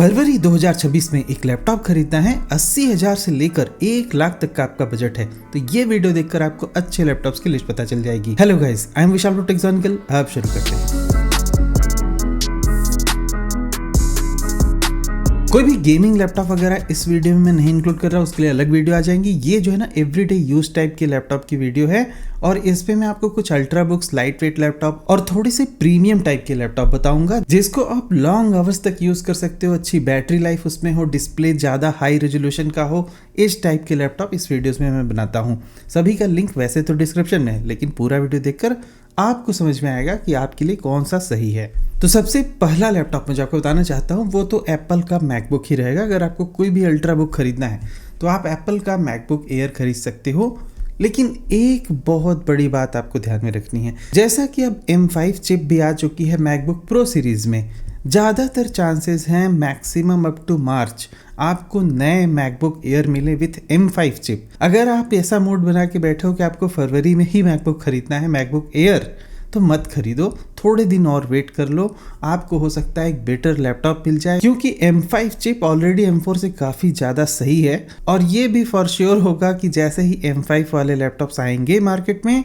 फरवरी 2026 में एक लैपटॉप खरीदना है, 80,000 से लेकर 1 लाख तक का आपका बजट है, तो ये वीडियो देखकर आपको अच्छे लैपटॉप्स की लिस्ट पता चल जाएगी। Hello guys, I am Vishal technical. अब शुरू करते हैं। कोई भी गेमिंग लैपटॉप वगैरह इस वीडियो में मैं नहीं इंक्लूड कर रहा, उसके लिए अलग वीडियो आ जाएंगी। ये जो है ना एवरीडे यूज टाइप के लैपटॉप की वीडियो है और इस पे मैं आपको कुछ ultra books, light weight laptop और थोड़ी सी प्रीमियम टाइप के लैपटॉप बताऊंगा जिसको आप लॉन्ग आवर्स तक यूज कर सकते हो। अच्छी बैटरी लाइफ उसमें हो, डिस्प्ले ज्यादा हाई रेजोल्यूशन का हो, इस टाइप के लैपटॉप इस वीडियोस में मैं बनाता हूँ। सभी का लिंक वैसे तो डिस्क्रिप्शन में है, लेकिन पूरा वीडियो देखकर आपको समझ में आएगा कि आपके लिए कौन सा सही है। तो सबसे पहला लैपटॉप मैं जो आपको बताना चाहता हूँ वो तो एप्पल का मैकबुक ही रहेगा। अगर आपको कोई भी अल्ट्रा बुक खरीदना है तो आप एप्पल का मैकबुक एयर खरीद सकते हो, लेकिन एक बहुत बड़ी बात आपको ध्यान में रखनी है। जैसा कि अब M5 चिप भी आ चुकी है मैकबुक प्रो सीरीज में, ज़्यादातर चांसेस हैं मैक्सिमम अप टू मार्च आपको नए मैकबुक एयर मिले विथ M5 चिप। अगर आप ऐसा मूड बना के बैठे हो कि आपको फरवरी में ही मैकबुक खरीदना है, मैकबुक एयर, तो मत खरीदो, थोड़े दिन और वेट कर लो। आपको हो सकता है एक बेटर लैपटॉप मिल जाए, क्योंकि M5 चिप ऑलरेडी M4 से काफ़ी ज़्यादा सही है। और ये भी फॉर श्योर होगा कि जैसे ही M5 वाले लैपटॉप्स आएंगे मार्केट में,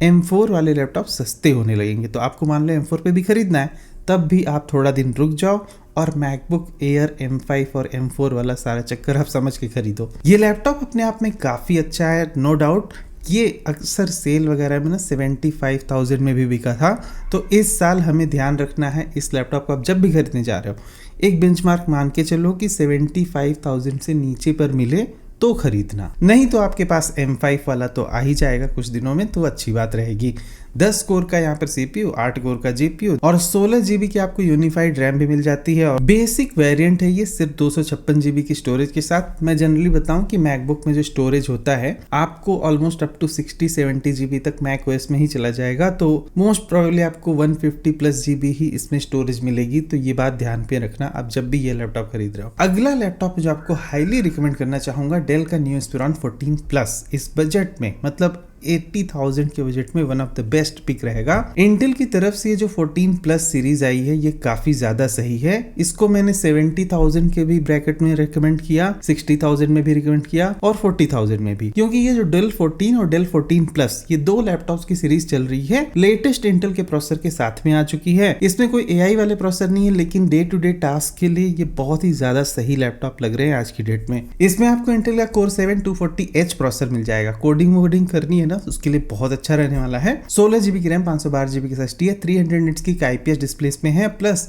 M4 वाले लैपटॉप सस्ते होने लगेंगे। तो आपको मान लो M4 पे भी खरीदना है, तब भी आप थोड़ा दिन रुक जाओ और मैकबुक एयर M5 और M4 वाला सारा चक्कर आप समझ के खरीदो। ये लैपटॉप अपने आप में काफ़ी अच्छा है, नो डाउट। ये अक्सर सेल वगैरह में ना 75,000 में भी बिका था। तो इस साल हमें ध्यान रखना है, इस लैपटॉप को आप जब भी खरीदने जा रहे हो एक बेंचमार्क मान के चलो कि 75,000 से नीचे पर मिले तो खरीदना, नहीं तो आपके पास M5 वाला तो आ ही जाएगा कुछ दिनों में, तो अच्छी बात रहेगी। 10 कोर का यहाँ पर CPU, 8 कोर का GPU और 16 GB की आपको यूनिफाइड रैम भी मिल जाती है। और बेसिक वेरिएंट है ये, सिर्फ 256 GB की स्टोरेज के साथ। मैं जनरली बताऊं कि मैकबुक में जो स्टोरेज होता है आपको ऑलमोस्ट अप टू 60-70 GB तक मैक OS में ही चला जाएगा, तो मोस्ट प्रोबेबली आपको 150+ GB ही इसमें स्टोरेज मिलेगी। तो ये बात ध्यान पे रखना आप जब भी ये लैपटॉप खरीद रहे हो। अगला लैपटॉप जो आपको हाईली रिकमेंड करना चाहूंगा, डेल का न्यू इंस्पिरॉन 14+। इस बजट में, मतलब 80,000 के बजट में, one of the best pick रहेगा। इंटेल की तरफ से जो 14+ सीरीज आई है ये काफी ज्यादा सही है। इसको मैंने 70,000 के भी ब्रैकेट में रिकमेंड किया, 60,000 में भी रिकमेंड किया और 40,000 में भी, क्योंकि ये जो डेल 14 और डेल 14+, ये दो लैपटॉप्स की सीरीज चल रही है। लेटेस्ट इंटेल के प्रोसेसर के साथ में आ चुकी है। इसमें कोई AI वाले प्रोसेसर नहीं है, लेकिन डे टू डे टास्क के लिए ये बहुत ही ज्यादा सही लैपटॉप लग रहे हैं आज की डेट में। इसमें आपको इंटेल का Core 7 240H प्रोसेसर मिल जाएगा। कोडिंग वोडिंग करनी है ना, तो उसके लिए बहुत अच्छा रहने वाला है। 16 GB की रैम, 512 GB की SSD है, 300 निट्स की IPS डिस्प्ले में है, प्लस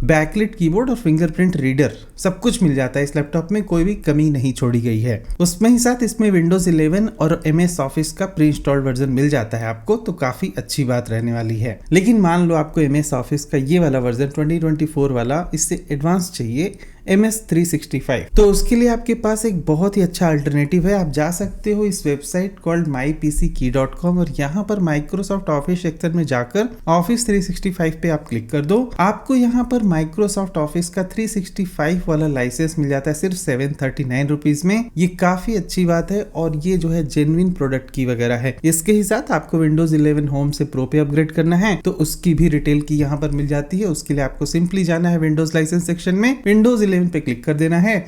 बैकलिट कीबोर्ड और फिंगरप्रिंट रीडर, सब कुछ मिल जाता है इस लैपटॉप में, कोई भी कमी नहीं छोड़ी गई है। उसमें ही साथ इसमें Windows 11 और MS ऑफिस का प्री इंस्टॉल्ड वर्जन मिल जाता है आपको, तो काफी अच्छी बात रहने वाली है। लेकिन मान लो आपको MS ऑफिस का ये वाला वर्जन 2024 वाला इससे एडवांस चाहिए, MS 365, तो उसके लिए आपके पास एक बहुत ही अच्छा अल्टरनेटिव है। आप जा सकते हो इस वेबसाइट कॉल्ड mypckey.com और यहाँ पर माइक्रोसॉफ्ट ऑफिस सेक्शन में जाकर ऑफिस 365 पे आप क्लिक कर दो। आपको यहाँ पर माइक्रोसॉफ्ट ऑफिस का 365 वाला लाइसेंस मिल जाता है सिर्फ 739 रुपीज में। ये काफी अच्छी बात है और ये जो है जेन्युइन प्रोडक्ट की वगैरह है। इसके ही साथ आपको विंडोज 11 होम से प्रो पे अपग्रेड करना है तो उसकी भी रिटेल की यहाँ पर मिल जाती है। उसके लिए आपको सिंपली जाना है विंडोज लाइसेंस सेक्शन में, विंडोज 11 पे क्लिक कर देना है।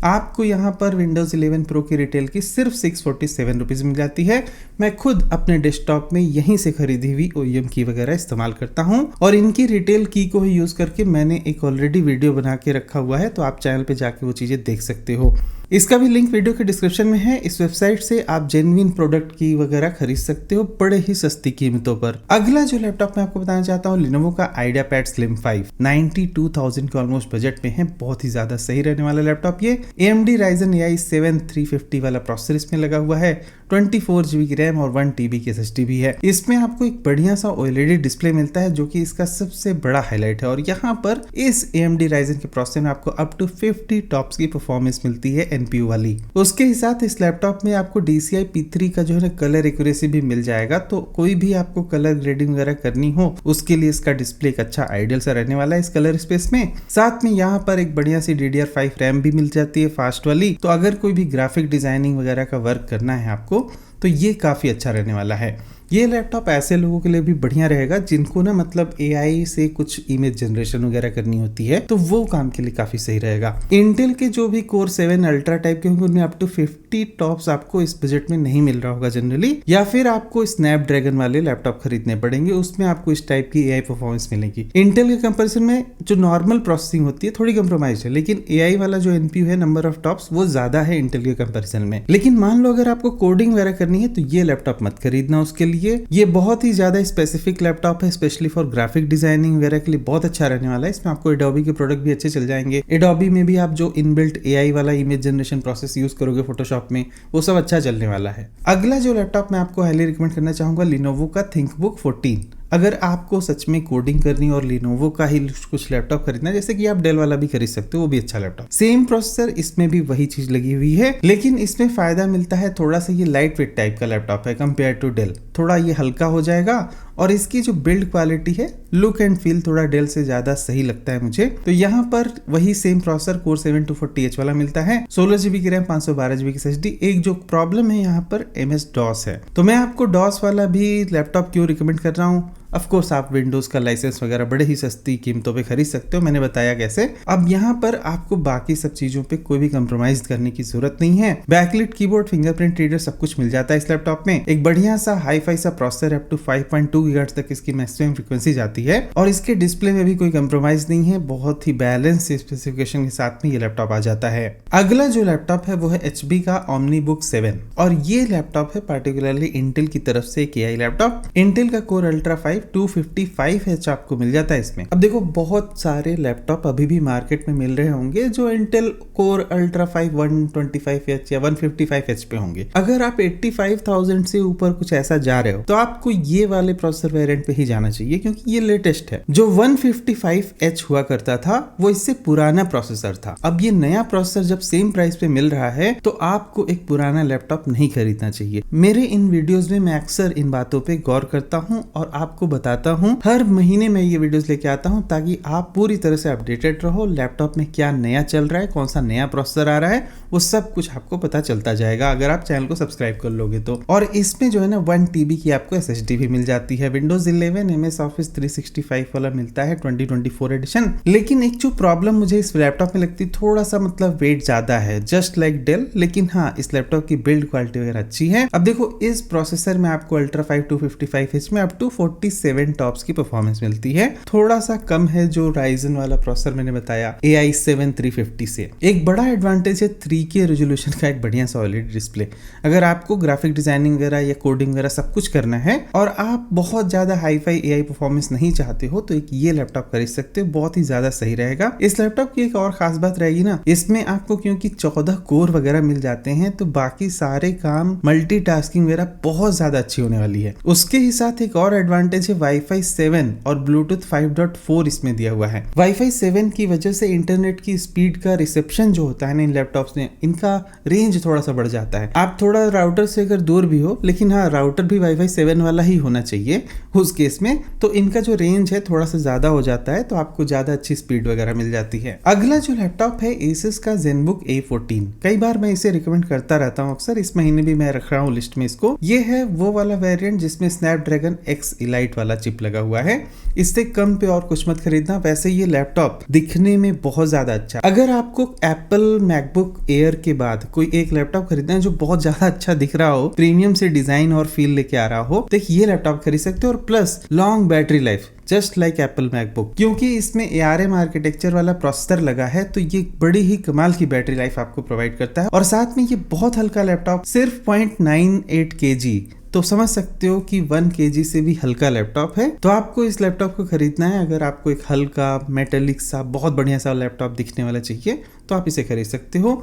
आपको यहाँ पर विंडोज 11 प्रो की रिटेल की सिर्फ 647 रुपीज मिल जाती है। मैं खुद अपने डेस्कटॉप में यहीं से खरीदी हुई OEM की वगैरह इस्तेमाल करता हूँ और इनकी रिटेल की को ही यूज करके मैंने एक ऑलरेडी वीडियो बना के रखा हुआ है, तो आप चैनल पे जाके वो चीजें देख सकते हो। इसका भी लिंक वीडियो के डिस्क्रिप्शन में है। इस वेबसाइट से आप जेन्युइन प्रोडक्ट की वगैरह खरीद सकते हो बड़े ही सस्ती कीमतों पर। अगला जो लैपटॉप मैं आपको बताना चाहता हूँ, Lenovo का IdeaPad Slim 5, 92,000 के ऑलमोस्ट बजट में है। बहुत ही ज्यादा सही रहने वाला लैपटॉप ये। AMD Ryzen AI 7 350 वाला प्रोसेसर इसमें लगा हुआ है, 24 GB की रैम और 1 TB की SSD भी है। इसमें आपको एक बढ़िया सा OLED डिस्प्ले मिलता है जो कि इसका सबसे बड़ा हाईलाइट है। और यहाँ पर इस AMD Ryzen के प्रोसेसर में आपको अप टू 50 टॉप्स की परफॉर्मेंस मिलती है NPU वाली। उसके ही साथ इस लैपटॉप में आपको DCI P3 का जो है ना कलर एक्यूरेसी भी मिल जाएगा, तो कोई भी आपको कलर ग्रेडिंग वगैरह करनी हो उसके लिए इसका डिस्प्ले एक अच्छा आइडियल सा रहने वाला है इस कलर स्पेस में। साथ में यहाँ पर एक बढ़िया सी DDR5 रैम भी मिल जाती है फास्ट वाली। तो अगर कोई भी ग्राफिक डिजाइनिंग वगैरह का वर्क करना है आपको तो ये काफ़ी अच्छा रहने वाला है। ये लैपटॉप ऐसे लोगों के लिए भी बढ़िया रहेगा जिनको ना मतलब AI से कुछ इमेज जनरेशन वगैरह करनी होती है, तो वो काम के लिए काफ़ी सही रहेगा। इंटेल के जो भी Core 7 अल्ट्रा टाइप के होंगे उनमें अप टू 50 टॉप्स आपको इस बजट में नहीं मिल रहा होगा जनरली, या फिर आपको स्नैपड्रैगन वाले लैपटॉप खरीदने पड़ेंगे, उसमें आपको इस टाइप की AI परफॉर्मेंस मिलेगी। इंटेल के कंपैरिजन में जो नॉर्मल प्रोसेसिंग होती है थोड़ी कंप्रोमाइज है, लेकिन AI वाला जो NPU है, नंबर ऑफ टॉप्स, वो ज्यादा है इंटेल के कंपैरिजन में। लेकिन मान लो अगर आपको कोडिंग वगैरह करनी है तो ये लैपटॉप मत खरीदना उसके लिए। ये बहुत ही ज्यादा स्पेसिफिक लैपटॉप है, स्पेशली फॉर ग्राफिक डिजाइनिंग वगैरह के लिए बहुत अच्छा रहने वाला है। इसमें आपको एडोबी के प्रोडक्ट भी अच्छे चल जाएंगे। एडोबी में भी आप जो इनबिल्ट AI वाला इमेज जनरेशन प्रोसेस यूज करोगे फोटोशॉप में, वो सब अच्छा चलने वाला है। अगला जो लैपटॉप मैं आपको हाईली रिकमेंड करना चाहूंगा, लिनोवो का थिंकबुक 14। अगर आपको सच में कोडिंग करनी और लिनोवो का ही कुछ लैपटॉप खरीदना है, जैसे कि आप डेल वाला भी खरीद सकते हो, वो भी अच्छा लैपटॉप। सेम प्रोसेसर, इसमें भी वही चीज लगी हुई है, लेकिन इसमें फायदा मिलता है थोड़ा सा, ये लाइट वेट टाइप का लैपटॉप है कंपेयर टू डेल। थोड़ा ये हल्का हो जाएगा और इसकी जो बिल्ड क्वालिटी है, लुक एंड फील थोड़ा डेल से ज्यादा सही लगता है मुझे। तो यहाँ पर वही सेम प्रोसेसर Core 7 240H वाला मिलता है, 16GB की रैम, 512GB की SSD। एक जो प्रॉब्लम है यहाँ पर MS-DOS है। तो मैं आपको DOS वाला भी लैपटॉप क्यों रिकमेंड कर रहा हूँ? ऑफ कोर्स आप विंडोज का लाइसेंस वगैरह बड़े ही सस्ती कीमतों पे खरीद सकते हो, मैंने बताया कैसे। अब यहाँ पर आपको बाकी सब चीजों पे कोई भी कंप्रोमाइज करने की जरूरत नहीं है। बैकलिट कीबोर्ड, फिंगरप्रिंट रीडर सब कुछ मिल जाता है इस लैपटॉप में। एक बढ़िया सा हाई फाई सा प्रोसेसर, अप टू 5.2 GHz तक इसकी मैक्सिमम फ्रीक्वेंसी जाती है, और इसके डिस्प्ले में भी कोई कंप्रोमाइज नहीं है। बहुत ही बैलेंस स्पेसिफिकेशन के साथ में ये लैपटॉप आ जाता है। अगला जो लैपटॉप है वो है HP का OmniBook 7, और ये लैपटॉप है पार्टिकुलरली इंटेल की तरफ से एक AI लैपटॉप। इंटेल का Core Ultra 5 255H आपको मिल जाता है इसमें। अब देखो, बहुत सारे लैपटॉप अभी भी मार्केट में मिल रहे होंगे जो इंटेल Core Ultra 5 125H या 155H पे होंगे। अगर आप 85,000 से ऊपर कुछ ऐसा जा रहे हो तो आपको ये वाले प्रोसेसर वेरिएंट पे ही जाना चाहिए, क्योंकि ये लेटेस्ट है। जो 155H हुआ करता था वो इससे पुराना प्रोसेसर था। अब ये नया प्रोसेसर जब सेम प्राइस पे मिल रहा है तो आपको एक पुराना लैपटॉप नहीं खरीदना चाहिए। मेरे इन वीडियोस में मैं अक्सर इन बातों पे गौर करता हूँ और आपको बताता हूँ। हर महीने मैं ये वीडियोस लेके आता हूँ ताकि आप पूरी तरह से अपडेटेड रहो। लैपटॉप में क्या नया चल रहा है, कौन सा नया प्रोसेसर आ रहा है, वो सब कुछ आपको पता चलता जाएगा अगर आप चैनल को सब्सक्राइब कर लोगे तो। और इसमें जो है ना 1 TB की आपको SSD भी मिल जाती है। विंडोज 11 MS Office 365 वाला मिलता है 2024 एडिशन। लेकिन एक जो प्रॉब्लम मुझे इस लैपटॉप में लगती, थोड़ा सा मतलब वेट ज्यादा है, जस्ट लाइक डेल। लेकिन हाँ, इस लैपटॉप की बिल्ड क्वालिटी वगैरह अच्छी है। अब देखो, इस प्रोसेसर में आपको Ultra 5 255H में अप टू 47 टॉप्स की परफॉर्मेंस मिलती है। थोड़ा सा कम है जो Ryzen वाला प्रोसेसर मैंने बताया AI7 350 से। एक बड़ा एडवांटेज है 3K रेजोल्यूशन का एक बढ़िया सा OLED डिस्प्ले। अगर आपको ग्राफिक डिजाइनिंग वगैरह या कोडिंग वगैरह सब कुछ करना है और आप बहुत ज्यादा हाई फाई AI परफॉर्मेंस नहीं चाहते हो तो एक ये लैपटॉप खरीद सकते हो, बहुत ही ज्यादा सही रहेगा। इस लैपटॉप की एक और खास बात रहेगी ना, इसमें आपको क्योंकि 14 कोर वगैरह मिल जाते हैं तो बाकी सारे काम, मल्टीटास्किंग वगैरह बहुत ज्यादा अच्छी होने वाली है। उसके ही साथ एक और एडवांटेज है Wi-Fi 7 और Bluetooth 5.4 इसमें दिया हुआ है। Wi-Fi 7 की वजह से इंटरनेट की स्पीड का रिसेप्शन जो होता है ना इन लैपटॉप्स में, इनका रेंज थोड़ा सा बढ़ जाता है। आप थोड़ा राउटर से अगर दूर भी हो, लेकिन हाँ, राउटर भी Wi-Fi 7 वाला ही होना चाहिए उस केस में, तो इनका जो रेंज है थोड़ा सा ज्यादा हो जाता है, तो आपको ज्यादा अच्छी स्पीड वगैरह मिल जाती है। अगला जो लैपटॉप है Asus का ZenBook A14। कई बार मैं इसे रिकमेंड करता रहता हूँ अक्सर, इस महीने भी मैं रख रहा हूँ लिस्ट में इसको। ये है वो वाला वेरिएंट जिसमें Snapdragon X Elite वाला चिप लगा हुआ है। इससे कम पे और कुछ मत खरीदना। वैसे ये लैपटॉप दिखने में बहुत ज्यादा अच्छा। अगर आपको Apple MacBook Air के बाद कोई एक लैपटॉप खरीदना है जो बहुत ज्यादा अच्छा दिख रहा हो, प्रीमियम से डिजाइन और फील लेके आ रहा हो, तो ये लैपटॉप खरीद सकते हो। और plus long battery life, just like Apple MacBook. क्योंकि इसमें ARM आर्किटेक्चर वाला प्रोसेसर लगा है तो ये बड़ी ही कमाल की बैटरी लाइफ आपको प्रोवाइड करता है। और साथ में ये बहुत हल्का लैपटॉप, सिर्फ 0.98 kg, तो समझ सकते हो कि 1 kg से भी हल्का लैपटॉप है। तो आपको इस लैपटॉप को खरीदना है अगर आपको एक हल्का मेटेलिक सा बहुत बढ़िया सा लैपटॉप दिखने वाला चाहिए तो आप इसे खरीद सकते हो।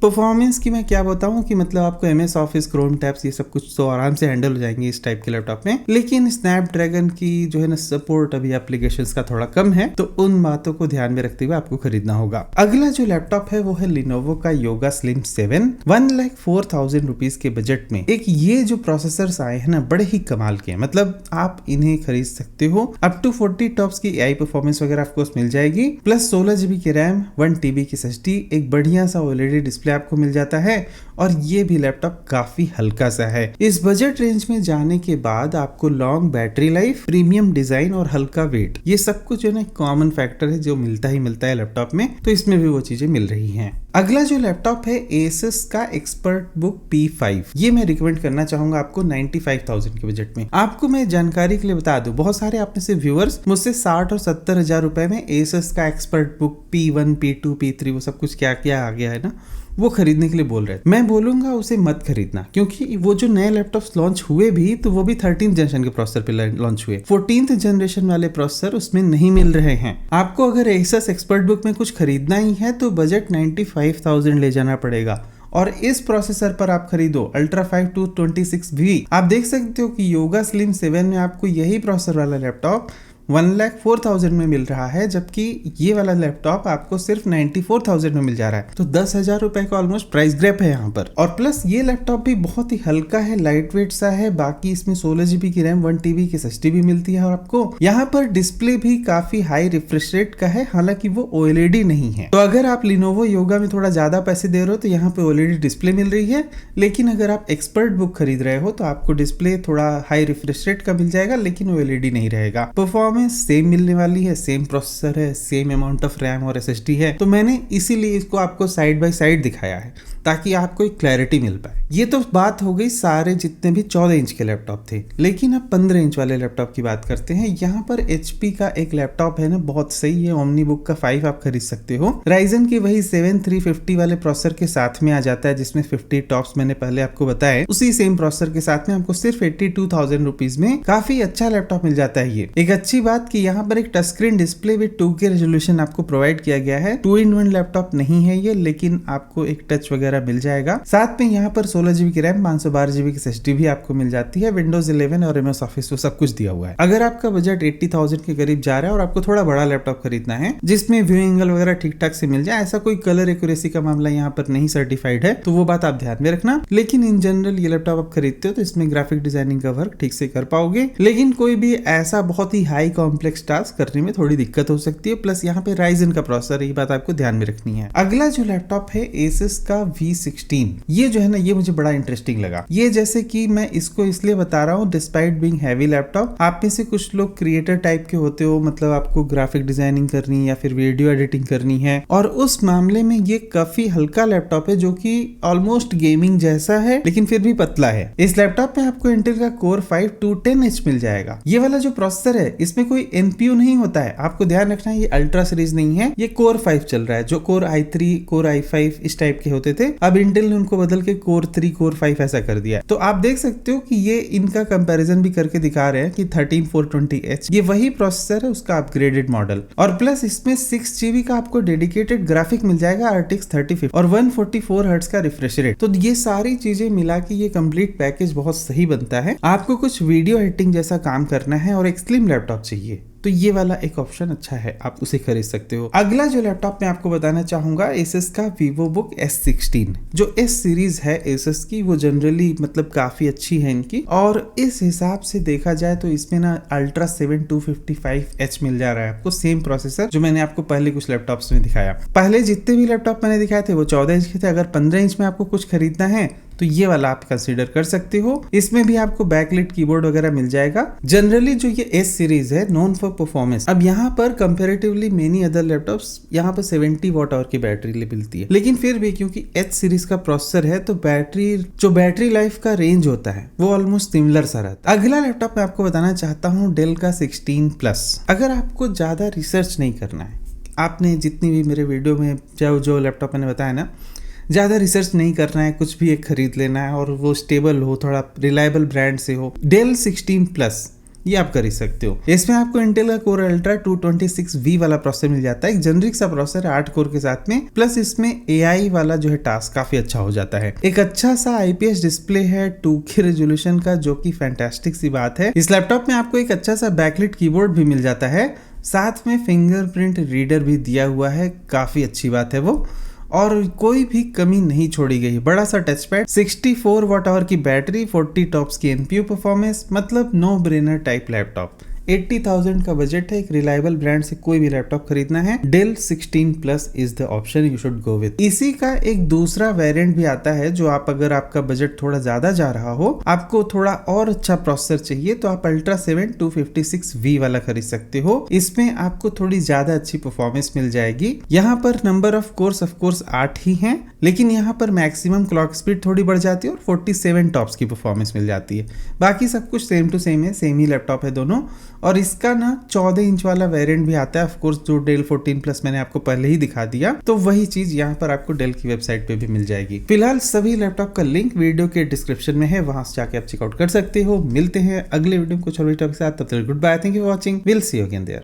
परफॉर्मेंस की मैं क्या बताऊं कि मतलब आपको MS Office, Chrome टैब्स, ये सब कुछ तो आराम से हैंडल हो जाएंगे इस टाइप के लैपटॉप में। लेकिन स्नैपड्रैगन की जो है ना सपोर्ट अभी एप्लीकेशंस का थोड़ा कम है, तो उन बातों को ध्यान में रखते हुए आपको खरीदना होगा। अगला जो लैपटॉप है वो है Lenovo का Yoga Slim 7। 1,04,000 रुपीज के बजट में एक ये जो प्रोसेसर्स आए हैं ना, बड़े ही कमाल के, मतलब आप इन्हें खरीद सकते हो। अप टू 40 टॉप्स की AI परफॉर्मेंस वगैरह ऑफकोर्स मिल जाएगी, प्लस 16 GB की रैम, 1 TB की SSD, एक बढ़िया सा OLED डिस्प्ले आपको मिल जाता है और ये भी लैपटॉप काफी हल्का सा है। इस बजट रेंज में जाने के बाद आपको long battery life, premium design और हल्का वेट, ये सब कुछ जो है ना कॉमन फैक्टर है जो मिलता ही मिलता है लैपटॉप में, तो इसमें भी वो चीजें मिल रही हैं। अगला जो लैपटॉप है Asus का ExpertBook P5, ये मैं रिकमेंड करना चाहूंगा आपको 95,000 के बजट में। आपको मैं जानकारी के लिए बता दूं, बहुत सारे आप में से व्यूअर्स मुझसे 60 और 70 हजार रुपए में Asus का ExpertBook P1, P2, P3 वो सब कुछ क्या क्या आ गया है ना, वो खरीदने के लिए बोल रहे थे। मैं बोलूंगा उसे मत खरीदना, क्योंकि वो जो नए लैपटॉप्स लॉन्च हुए भी तो वो भी 13th जनरेशन के प्रोसेसर पे लॉन्च हुए। 14th जनरेशन वाले प्रोसेसर उसमें नहीं मिल रहे हैं। आपको अगर Asus ExpertBook में कुछ खरीदना ही है तो बजट 95,000 ले जाना पड़ेगा और इस प्रोसेसर पर आप खरीदो Ultra 5 226V। आप देख सकते हो कि Yoga Slim 7 में आपको यही प्रोसेसर वाला लैपटॉप 1,04,000 में मिल रहा है, जबकि ये वाला लैपटॉप आपको सिर्फ 94,000 में मिल जा रहा है। तो 10,000 रुपए का ऑलमोस्ट प्राइस ग्रैप है यहाँ पर। और प्लस ये लैपटॉप भी बहुत ही हल्का है, लाइट वेट सा है। बाकी इसमें 16GB की रैम, 1TB की SSD भी मिलती है और आपको यहाँ पर डिस्प्ले भी काफी हाई रिफ्रेश रेट का है, हालांकि वो OLED नहीं है। तो अगर आप Lenovo Yoga में थोड़ा ज्यादा पैसे दे रहे हो तो यहाँ पे OLED डिस्प्ले मिल रही है, लेकिन अगर आप ExpertBook खरीद रहे हो तो आपको डिस्प्ले थोड़ा हाई रिफ्रेश रेट का मिल जाएगा, लेकिन OLED नहीं रहेगा। परफॉर्मेंस सेम मिलने वाली है, सेम प्रोसेसर है, सेम अमाउंट ऑफ रैम और SSD है। तो मैंने इसीलिए इसको आपको साइड बाय साइड दिखाया है ताकि आपको एक क्लैरिटी मिल पाए। ये तो बात हो गई सारे जितने भी 14 इंच के लैपटॉप थे, लेकिन अब 15 इंच वाले लैपटॉप की बात करते हैं। यहाँ पर HP का एक लैपटॉप है ना, बहुत सही है, OmniBook का 5 आप खरीद सकते हो। Ryzen की वही 7350 वाले प्रोसेसर के साथ में आ जाता है, जिसमें 50 टॉप्स मैंने पहले आपको बताया। उसी सेम प्रोसेसर के साथ में आपको सिर्फ 82,000 रुपीज में काफी अच्छा लैपटॉप मिल जाता है। ये एक अच्छी बात कि यहाँ पर एक touch screen display with 2K resolution आपको प्रोवाइड किया गया है। 2-in-1 लैपटॉप नहीं है ये, लेकिन आपको एक टच वगैरह मिल जाएगा। साथ में यहाँ पर 16GB की रैम, 512GB की SSD भी आपको मिल जाती है। Windows 11 और MS Office वो सब कुछ दिया हुआ है। अगर आपका बजट 80,000 के करीब जा रहा है और आपको थोड़ा बड़ा लैपटॉप खरीदना है जिसमें व्यू एंगल वगैरह ठीक ठाक से मिल जाए, ऐसा कोई कलर एक्यूरेसी का मामला यहाँ पर नहीं सर्टिफाइड है, तो वो बात आप ध्यान में रखना। लेकिन इन जनरल ये लैपटॉप आप खरीदते हो तो इसमें ग्राफिक डिजाइनिंग का वर्क ठीक से कर पाओगे, लेकिन कोई भी ऐसा बहुत ही हाई कॉम्प्लेक्स टास्क करने में थोड़ी दिक्कत हो सकती है। प्लस यहाँ पे Ryzen का प्रोसेसर है, ये बात आपको ध्यान में रखनी है। अगला जो लैपटॉप है Asus का V16, ये जो है ना, ये मुझे बड़ा इंटरेस्टिंग लगा। ये जैसे कि मैं इसको इसलिए बता रहा हूँ, डिस्पाइट बीइंग हैवी लैपटॉप, आप में से कुछ लोग क्रिएटर टाइप के होते हो, मतलब आपको ग्राफिक डिजाइनिंग करनी है या फिर वीडियो एडिटिंग करनी है, और उस मामले में ये काफी हल्का लैपटॉप है जो कि ऑलमोस्ट गेमिंग जैसा है लेकिन फिर भी पतला है। इस लैपटॉप में आपको इंटेल का Core 5 210H मिल जाएगा। ये वाला जो प्रोसेसर है इसमें कोई NPU नहीं होता है, आपको ध्यान रखना है। ये अल्ट्रा सीरीज नहीं है, ये Core 5 चल रहा है। जो Core i3, Core i5 इस टाइप के होते थे, अब इंटेल ने उनको बदल के Core 3, Core 5 ऐसा कर दिया है। तो आप देख सकते हो कि ये इनका कंपैरिजन भी करके दिखा रहे हैं कि 13420H ये वही प्रोसेसर है, उसका अपग्रेडेड मॉडल। और प्लस इसमें 6GB का आपको डेडिकेटेड ग्राफिक मिल जाएगा RTX 3050 और 144 हर्ट्ज का रिफ्रेश रेट। तो ये सारी चीजें मिला के ये कंप्लीट पैकेज बहुत सही बनता है। आपको कुछ वीडियो एडिटिंग जैसा काम करना है और एक स्लिम लैपटॉप चाहिए तो ये वाला एक ऑप्शन अच्छा है, आप उसे खरीद सकते हो। अगला जो लैपटॉप मैं आपको बताना चाहूंगा Asus का VivoBook S16। जो S सीरीज है Asus की, वो जनरली मतलब काफी अच्छी है इनकी, और इस हिसाब से देखा जाए तो इसमें ना Ultra 7 255H मिल जा रहा है आपको, सेम प्रोसेसर जो मैंने आपको पहले कुछ लैपटॉप्स में दिखाया। पहले जितने भी लैपटॉप मैंने दिखाए थे वो 14 इंच के थे। अगर 15 इंच में आपको कुछ खरीदना है तो ये वाला आप कंसीडर कर सकते हो। इसमें भी आपको बैकलिट कीबोर्ड वगैरह मिल जाएगा। जनरली जो ये S सीरीज है नोन फॉर परफॉर्मेंस। अब यहाँ पर कंपैरेटिवली मेनी अदर लैपटॉप्स यहाँ पर 70 वॉट आवर की बैटरी मिलती है, लेकिन फिर भी क्योंकि H सीरीज का प्रोसेसर है तो बैटरी लाइफ का रेंज होता है वो ऑलमोस्ट सिमिलर सा रहता है। अगला लैपटॉप मैं आपको बताना चाहता हूँ डेल का 16 प्लस। अगर आपको ज्यादा रिसर्च नहीं करना है, आपने जितनी भी मेरे वीडियो में जो लैपटॉप मैंने बताया ना, ज़्यादा रिसर्च नहीं करना है, कुछ भी एक खरीद लेना है और वो स्टेबल हो, थोड़ा रिलायबल ब्रांड से हो, डेल 16 प्लस ये आप खरीद सकते हो। इसमें आपको इंटेल का Core Ultra 226V वाला प्रोसेसर मिल जाता है, एक जेनरिक सा प्रोसेसर 8 कोर के साथ में, प्लस इसमें AI वाला जो है टास्क काफी अच्छा हो जाता है। एक अच्छा सा IPS डिस्प्ले है 2K रेजोल्यूशन का, जो कि फैंटास्टिक सी बात है। इस लैपटॉप में आपको एक अच्छा सा बैकलिट कीबोर्ड भी मिल जाता है, साथ में फिंगरप्रिंट रीडर भी दिया हुआ है, काफी अच्छी बात है वो, और कोई भी कमी नहीं छोड़ी गई। बड़ा सा टच पैड, 64 वॉट आवर की बैटरी, 40 टॉप्स की NPU परफॉर्मेंस, मतलब नो ब्रेनर टाइप लैपटॉप। 80,000 का बजट है, एक रिलायबल ब्रांड से कोई भी लैपटॉप खरीदना है, Dell 16 plus is the option you should go with. इसी का एक दूसरा वेरिएंट भी आता है, जो आप अगर आपका बजट थोड़ा ज्यादा जा रहा हो, आपको थोड़ा और अच्छा प्रोसेसर चाहिए, तो आप अल्ट्रा 7 256V वाला खरीद सकते हो। इसमें आपको थोड़ी ज्यादा अच्छी परफॉर्मेंस मिल जाएगी। यहाँ पर number of course of course 8 ही हैं, लेकिन यहाँ पर मैक्सिमम क्लॉक स्पीड थोड़ी बढ़ जाती है और 47 टॉप्स की परफॉर्मेंस मिल जाती है। बाकी सब कुछ सेम टू सेम है, सेम ही लैपटॉप है दोनों। और इसका ना 14 इंच वाला वेरिएंट भी आता है, ऑफ कोर्स जो डेल 14 प्लस मैंने आपको पहले ही दिखा दिया, तो वही चीज यहाँ पर आपको डेल की वेबसाइट पे भी मिल जाएगी। फिलहाल सभी लैपटॉप का लिंक वीडियो के डिस्क्रिप्शन में है, वहां से जाके आप चेकआउट कर सकते हो। मिलते हैं अगले वीडियो में कुछ और टॉपिक के साथ, तब तक goodbye, thank you for watching, will see you again there.